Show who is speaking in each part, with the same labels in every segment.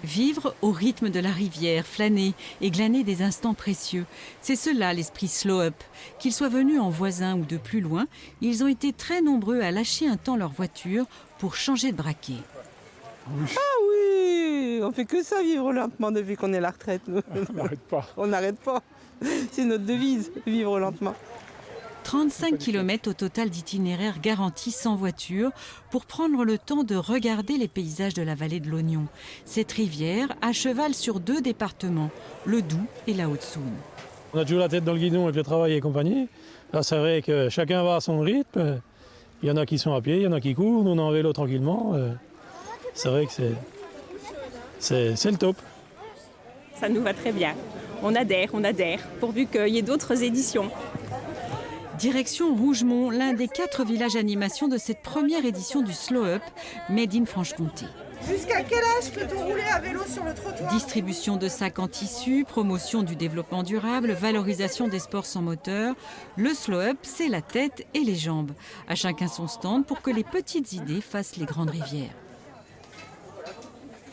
Speaker 1: Vivre au rythme de la rivière, flâner et glaner des instants précieux. C'est cela l'esprit Slow Up. Qu'ils soient venus en voisin ou de plus loin, ils ont été très nombreux à lâcher un temps leur voiture pour changer de braquet.
Speaker 2: Oui, on fait que ça, vivre lentement depuis qu'on est à la retraite.
Speaker 3: On n'arrête pas.
Speaker 2: On n'arrête pas. C'est notre devise, vivre lentement.
Speaker 1: 35 km au total d'itinéraires garantis sans voiture pour prendre le temps de regarder les paysages de la vallée de l'Ognon. Cette rivière à cheval sur 2 départements, le Doubs et la Haute-Saône.
Speaker 3: On a toujours la tête dans le guidon avec le travail et compagnie. Là, c'est vrai que chacun va à son rythme. Il y en a qui sont à pied, il y en a qui courent, nous on est en vélo tranquillement. C'est vrai que c'est le top.
Speaker 4: Ça nous va très bien. On adhère, pourvu qu'il y ait d'autres éditions.
Speaker 1: Direction Rougemont, l'un des 4 villages animation de cette première édition du Slow Up, Made in Franche-Comté.
Speaker 5: Jusqu'à quel âge peut-on rouler à vélo sur le trottoir?
Speaker 1: Distribution de sacs en tissu, promotion du développement durable, valorisation des sports sans moteur. Le Slow Up, c'est la tête et les jambes. À chacun son stand pour que les petites idées fassent les grandes rivières.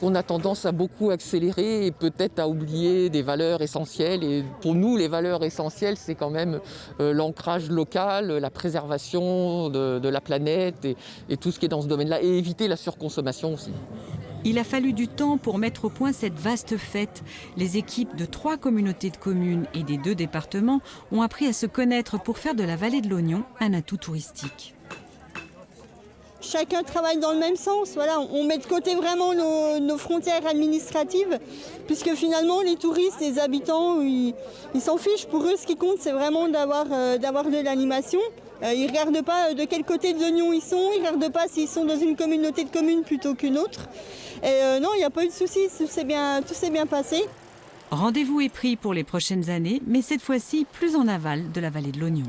Speaker 6: On a tendance à beaucoup accélérer et peut-être à oublier des valeurs essentielles. Et pour nous, les valeurs essentielles, c'est quand même l'ancrage local, la préservation de la planète et tout ce qui est dans ce domaine-là. Et éviter la surconsommation aussi.
Speaker 1: Il a fallu du temps pour mettre au point cette vaste fête. Les équipes de 3 communautés de communes et des 2 départements ont appris à se connaître pour faire de la vallée de l'Ognon un atout touristique.
Speaker 7: Chacun travaille dans le même sens. Voilà, on met de côté vraiment nos frontières administratives, puisque finalement les touristes, les habitants, ils s'en fichent. Pour eux, ce qui compte, c'est vraiment d'avoir de l'animation. Ils ne regardent pas de quel côté de l'Ognon ils sont, ils ne regardent pas s'ils sont dans une communauté de communes plutôt qu'une autre. Et non, il n'y a pas eu de souci, tout s'est bien passé.
Speaker 1: Rendez-vous est pris pour les prochaines années, mais cette fois-ci plus en aval de la vallée de l'Ognon.